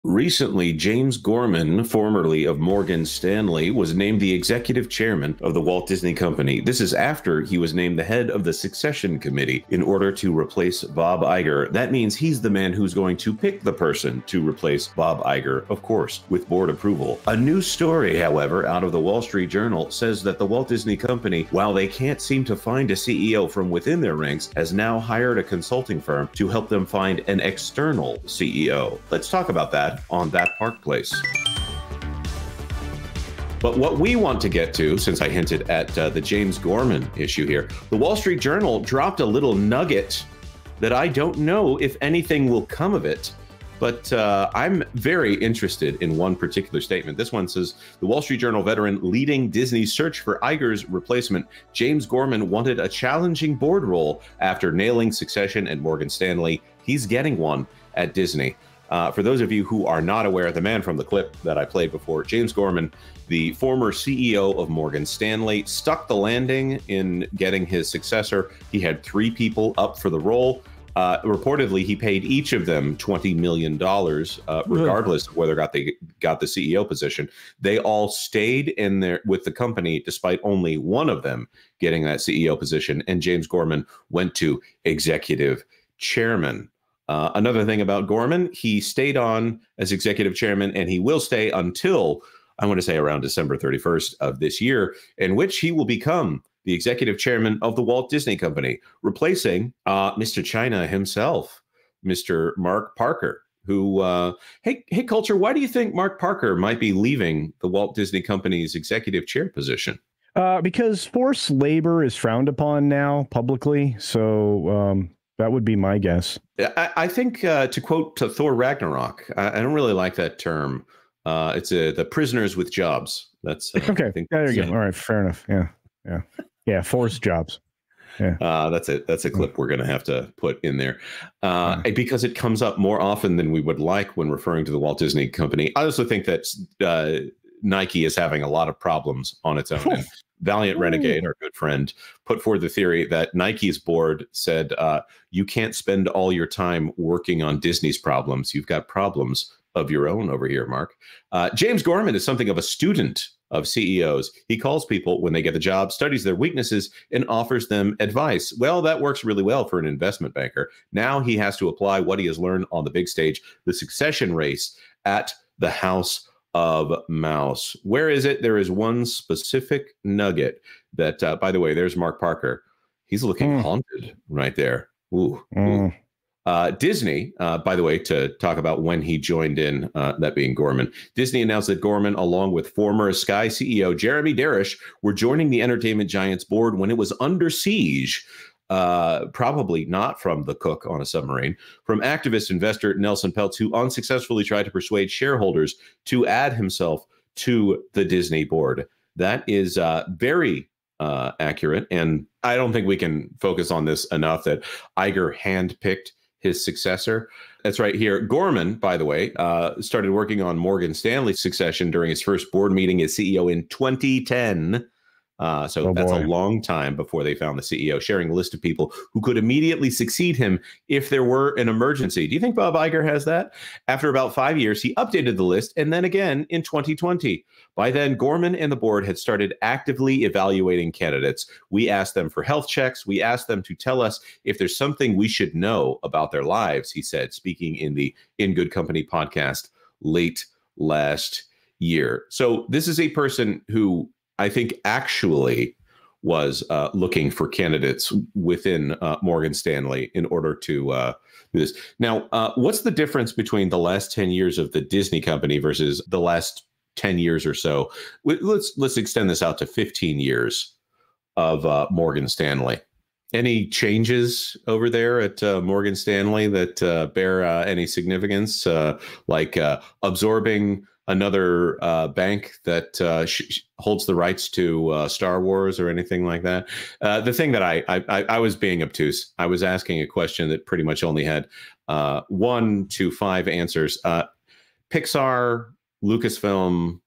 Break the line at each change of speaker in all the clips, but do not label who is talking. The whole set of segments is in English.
Recently, James Gorman, formerly of Morgan Stanley, was named the executive chairman of the Walt Disney Company. This is after he was named the head of the succession committee in order to replace Bob Iger. That means he's the man who's going to pick the person to replace Bob Iger, of course, with board approval. A new story, however, out of the Wall Street Journal says that the Walt Disney Company, while they can't seem to find a CEO from within their ranks, has now hired a consulting firm to help them find an external CEO. Let's talk about that on That Park Place. But what we want to get to, since I hinted at the James Gorman issue here, the Wall Street Journal dropped a little nugget that I don't know if anything will come of it. But I'm very interested in one particular statement. This one says, the Wall Street Journal veteran leading Disney's search for Iger's replacement, James Gorman wanted a challenging board role after nailing succession at Morgan Stanley. He's getting one at Disney. For those of you who are not aware, the man from the clip that I played before, James Gorman, the former CEO of Morgan Stanley, stuck the landing in getting his successor. He had 3 people up for the role. Reportedly, he paid each of them $20 million, regardless of whether they got the CEO position. They all stayed in there with the company, despite only one of them getting that CEO position. And James Gorman went to executive chairman. Another thing about Gorman, he stayed on as executive chairman, and he will stay until, I want to say, around December 31st of this year, in which he will become the executive chairman of the Walt Disney Company, replacing Mr. China himself, Mr. Mark Parker, who, hey, Culture, why do you think Mark Parker might be leaving the Walt Disney Company's executive chair position?
Because forced labor is frowned upon now publicly, so that would be my guess.
I think, to quote to Thor Ragnarok, I don't really like that term. It's the prisoners with jobs. That's
okay. I think there you go. All right, fair enough. Yeah, forced jobs. Yeah,
that's a clip we're going to have to put in there because it comes up more often than we would like when referring to the Walt Disney Company. I also think that Nike is having a lot of problems on its own. And Valiant Renegade, our good friend, put forward the theory that Nike's board said, you can't spend all your time working on Disney's problems. You've got problems of your own over here, Mark. James Gorman is something of a student of CEOs. He calls people when they get the job, studies their weaknesses, and offers them advice. Well, that works really well for an investment banker. Now he has to apply what he has learned on the big stage, the succession race at the House of Mouse. Where is it? There is one specific nugget that, by the way, there's Mark Parker. He's looking haunted right there. Ooh. Disney, by the way, to talk about when he joined in, that being Gorman, Disney announced that Gorman, along with former Sky CEO Jeremy Darish, were joining the entertainment giant's board when it was under siege. Probably not from the cook on a submarine, from activist investor Nelson Peltz, who unsuccessfully tried to persuade shareholders to add himself to the Disney board. That is very accurate. And I don't think we can focus on this enough that Iger handpicked his successor. That's right here. Gorman, by the way, started working on Morgan Stanley's succession during his first board meeting as CEO in 2010. That's a long time before they found the CEO, sharing a list of people who could immediately succeed him if there were an emergency. Do you think Bob Iger has that? After about 5 years, he updated the list, and then again in 2020. By then, Gorman and the board had started actively evaluating candidates. We asked them for health checks. We asked them to tell us if there's something we should know about their lives, he said, speaking in the In Good Company podcast late last year. So this is a person who I think actually was looking for candidates within Morgan Stanley in order to do this. Now, what's the difference between the last 10 years of the Disney company versus the last 10 years or so? Let's extend this out to 15 years of Morgan Stanley. Any changes over there at Morgan Stanley that bear any significance, like absorbing another bank that holds the rights to Star Wars or anything like that? The thing that I was being obtuse. I was asking a question that pretty much only had 1 to 5 answers. Pixar, Lucasfilm,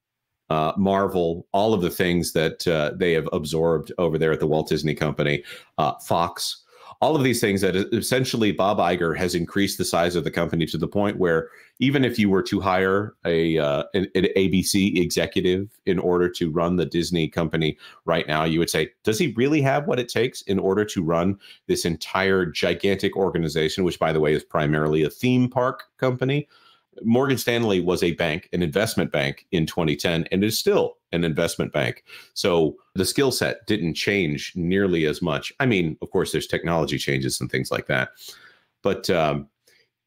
Marvel, all of the things that they have absorbed over there at the Walt Disney Company, Fox, all of these things that essentially Bob Iger has increased the size of the company to the point where even if you were to hire an ABC executive in order to run the Disney company right now, you would say, does he really have what it takes in order to run this entire gigantic organization, which, by the way, is primarily a theme park company? Morgan Stanley was a bank, an investment bank in 2010, and is still an investment bank. So the skill set didn't change nearly as much. I mean, of course, there's technology changes and things like that. But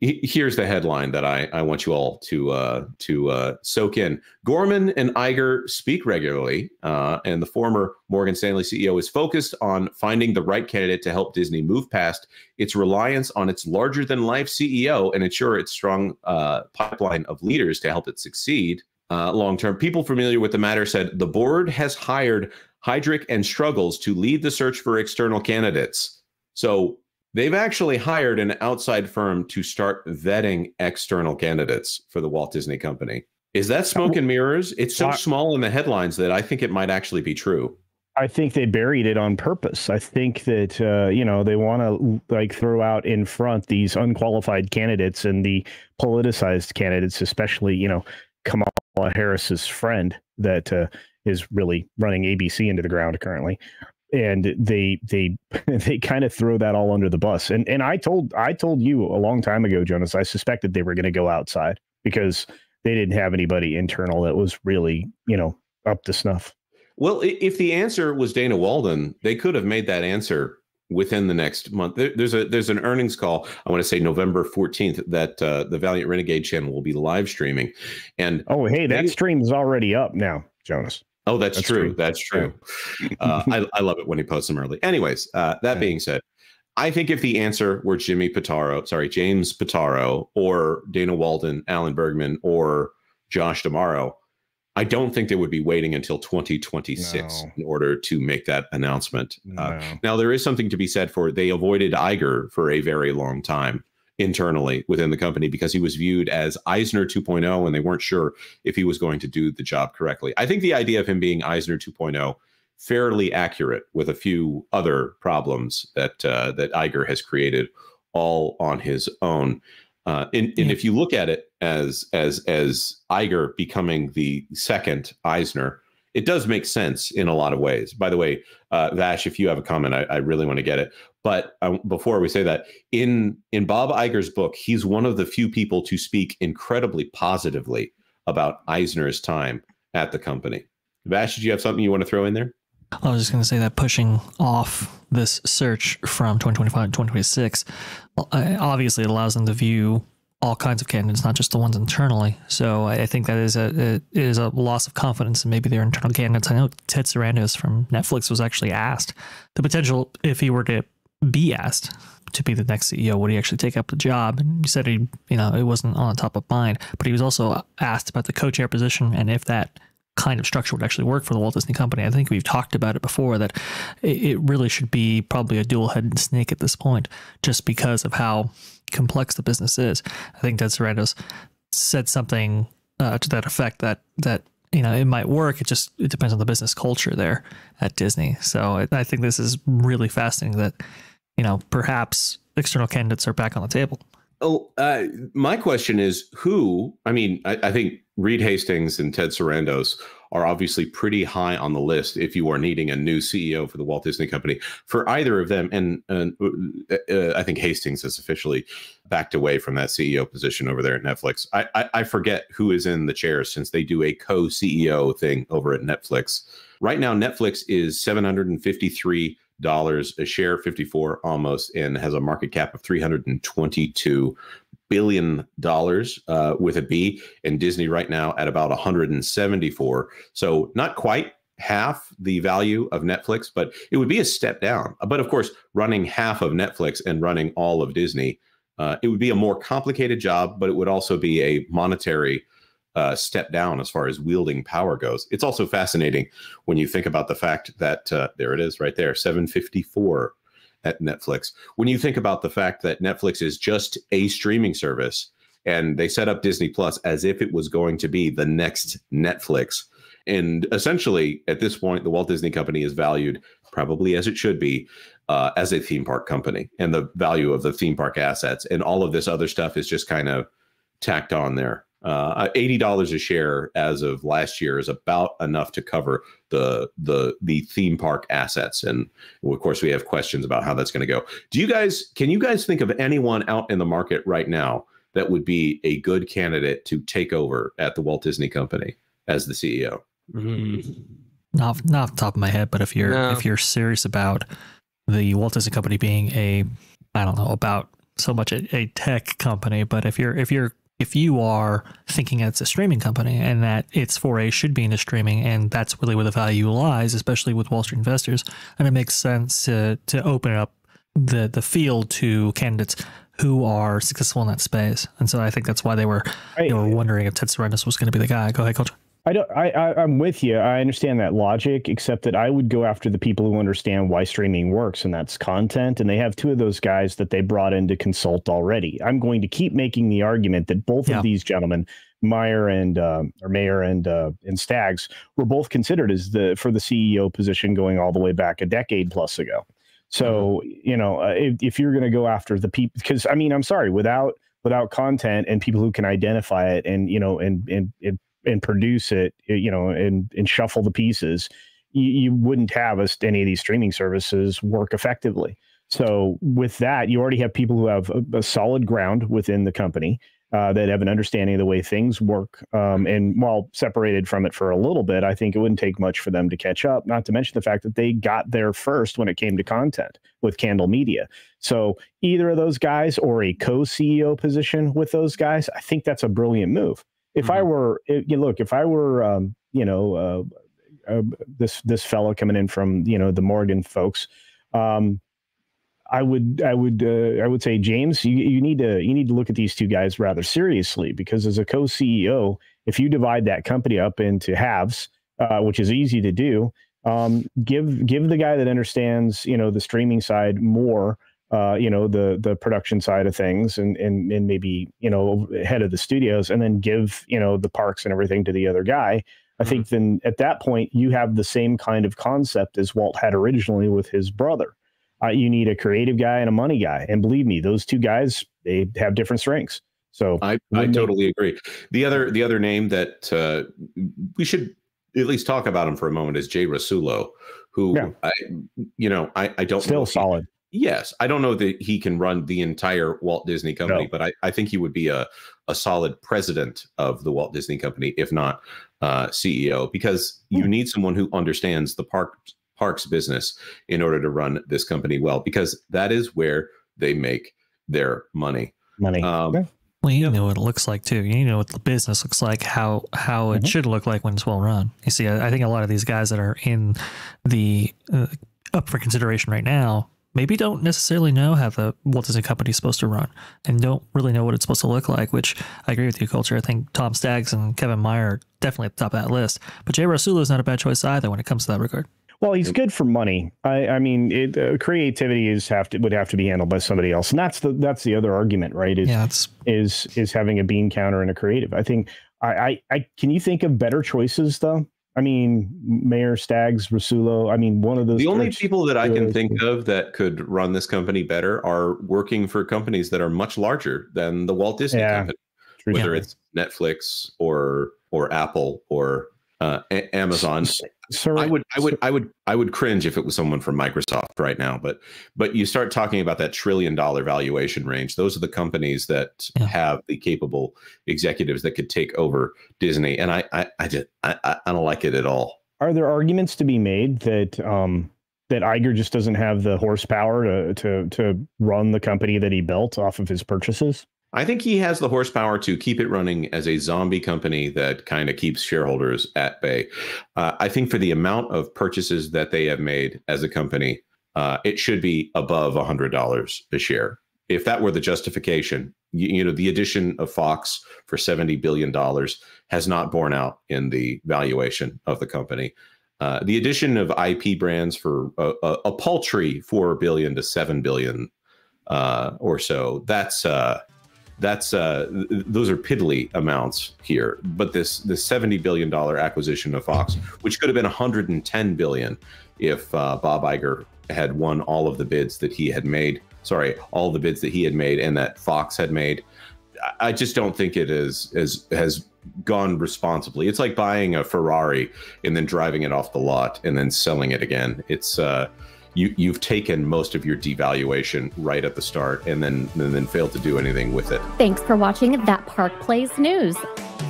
here's the headline that I want you all to soak in. Gorman and Iger speak regularly, and the former Morgan Stanley CEO is focused on finding the right candidate to help Disney move past its reliance on its larger-than-life CEO and ensure its strong pipeline of leaders to help it succeed long-term. People familiar with the matter said the board has hired Heidrick and Struggles to lead the search for external candidates. So they've actually hired an outside firm to start vetting external candidates for the Walt Disney Company. Is that smoke and mirrors? It's so small in the headlines that I think it might actually be true.
I think they buried it on purpose. I think that, they want to like throw out in front these unqualified candidates and the politicized candidates, especially, Kamala Harris's friend that is really running ABC into the ground currently. And they kind of throw that all under the bus. And I told you a long time ago, Jonas, I suspected they were going to go outside because they didn't have anybody internal that was really, up to snuff.
Well, if the answer was Dana Walden, they could have made that answer within the next month. There's an earnings call, I want to say November 14th, that the Valiant Renegade channel will be live streaming. And
that stream is already up now, Jonas.
Oh, that's true. That's true. I love it when he posts them early. Anyways, that being said, I think if the answer were James Pitaro, or Dana Walden, Alan Bergman, or Josh D'Amaro, I don't think they would be waiting until 2026 in order to make that announcement. Now, there is something to be said for they avoided Iger for a very long time internally within the company because he was viewed as Eisner 2.0 and they weren't sure if he was going to do the job correctly. I think the idea of him being Eisner 2.0 fairly accurate with a few other problems that Iger has created all on his own. And if you look at it as Iger becoming the second Eisner, it does make sense in a lot of ways. By the way, Vash, if you have a comment, I really want to get it. But before we say that, in Bob Iger's book, he's one of the few people to speak incredibly positively about Eisner's time at the company. Vash, did you have something you want to throw in there?
I was just going to say that pushing off this search from 2025 to 2026, obviously it allows them to view all kinds of candidates, not just the ones internally. So I think that is a loss of confidence in maybe their internal candidates. I know Ted Sarandos from Netflix was actually asked the potential, if he were to be asked to be the next CEO, would he actually take up the job? And he said it wasn't on the top of mind, but he was also asked about the co-chair position and if that kind of structure would actually work for the Walt Disney Company. I think we've talked about it before, that it really should be probably a dual-headed snake at this point, just because of how complex the business is. I think Ted Sarandos said something to that effect that it might work. It depends on the business culture there at Disney. So I think this is really fascinating that perhaps external candidates are back on the table.
Oh, my question is who? I mean, I think Reed Hastings and Ted Sarandos are obviously pretty high on the list if you are needing a new CEO for the Walt Disney Company. For either of them, and I think Hastings has officially backed away from that CEO position over there at Netflix. I forget who is in the chair since they do a co-CEO thing over at Netflix. Right now, Netflix is $753 a share, 54 almost, and has a market cap of $322 billion with a B, and Disney right now at about 174. So not quite half the value of Netflix, but it would be a step down. But of course, running half of Netflix and running all of Disney, it would be a more complicated job, but it would also be a monetary step down as far as wielding power goes. It's also fascinating when you think about the fact that there it is right there, 754 at Netflix. When you think about the fact that Netflix is just a streaming service and they set up Disney Plus as if it was going to be the next Netflix. And essentially at this point, the Walt Disney Company is valued, probably as it should be, as a theme park company and the value of the theme park assets, and all of this other stuff is just kind of tacked on there. $80 a share as of last year is about enough to cover the theme park assets, and of course we have questions about how that's going to go. Can you guys think of anyone out in the market right now that would be a good candidate to take over at the Walt Disney Company as the CEO?
Not off the top of my head, but if you're serious about the Walt Disney Company being I don't know about so much a tech company, but if you are thinking it's a streaming company and that its foray should be into streaming, and that's really where the value lies, especially with Wall Street investors, and it makes sense to open up the field to candidates who are successful in that space. And so I think that's why they were wondering if Ted Sarandos was going to be the guy. Go ahead, Coach.
I'm with you. I understand that logic, except that I would go after the people who understand why streaming works, and that's content. And they have two of those guys that they brought in to consult already. I'm going to keep making the argument that both of these gentlemen, Mayer and Staggs, were both considered as for the CEO position going all the way back a decade plus ago. So, if you're going to go after the people, because I'm sorry, without content and people who can identify it and produce it, and shuffle the pieces, you wouldn't have any of these streaming services work effectively. So with that, you already have people who have a solid ground within the company that have an understanding of the way things work. And while separated from it for a little bit, I think it wouldn't take much for them to catch up, not to mention the fact that they got there first when it came to content with Candle Media. So either of those guys or a co-CEO position with those guys, I think that's a brilliant move. If I were, this fellow coming in from, the Morgan folks, I would say, James, you need to look at these two guys rather seriously, because as a co-CEO, if you divide that company up into halves, which is easy to do, give the guy that understands, the streaming side more, the production side of things and maybe, head of the studios, and then give, the parks and everything to the other guy. I think then at that point, you have the same kind of concept as Walt had originally with his brother. You need a creative guy and a money guy. And believe me, those two guys, they have different strengths. So
I totally agree. The other name that we should at least talk about him for a moment is Jay Rasulo, who I don't
still
know
solid.
Yes, I don't know that he can run the entire Walt Disney Company, but I think he would be a solid president of the Walt Disney Company, if not CEO, because you need someone who understands the parks business in order to run this company well, because that is where they make their money.
Well, you know what it looks like too. You know what the business looks like, how it should look like when it's well run. You see, I think a lot of these guys that are in the up for consideration right now maybe don't necessarily know how the Walt Disney Company is supposed to run, and don't really know what it's supposed to look like, which I agree with you, Culture. I think Tom Staggs and Kevin Mayer are definitely at the top of that list, but Jay Rasulo is not a bad choice either when it comes to that regard.
Well, he's good for money. Creativity would have to be handled by somebody else, and that's the other argument, right? Is having a bean counter and a creative. I think can you think of better choices though? Mayer, Staggs, Rasulo. One of those.
The only people that I can think of that could run this company better are working for companies that are much larger than the Walt Disney Company, whether it's Netflix or Apple or Amazon. I would cringe if it was someone from Microsoft right now, but you start talking about that $1 trillion valuation range. Those are the companies that have the capable executives that could take over Disney, and I don't like it at all.
Are there arguments to be made that that Iger just doesn't have the horsepower to run the company that he built off of his purchases?
I think he has the horsepower to keep it running as a zombie company that kind of keeps shareholders at bay. I think for the amount of purchases that they have made as a company, it should be above $100 a share. If that were the justification, the addition of Fox for $70 billion has not borne out in the valuation of the company. The addition of IP brands for a paltry $4 billion to $7 billion or so, those are piddly amounts here. But this $70 billion acquisition of Fox, which could have been $110 billion if Bob Iger had won all of the bids that he had made. Sorry, all the bids that he had made and that Fox had made. I just don't think it has gone responsibly. It's like buying a Ferrari and then driving it off the lot and then selling it again. It's you've taken most of your devaluation right at the start and then failed to do anything with it.
Thanks for watching That Park Plays News.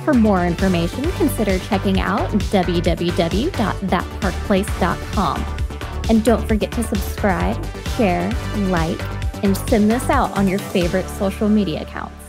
For more information, consider checking out www.thatparkplace.com. And don't forget to subscribe, share, like, and send this out on your favorite social media accounts.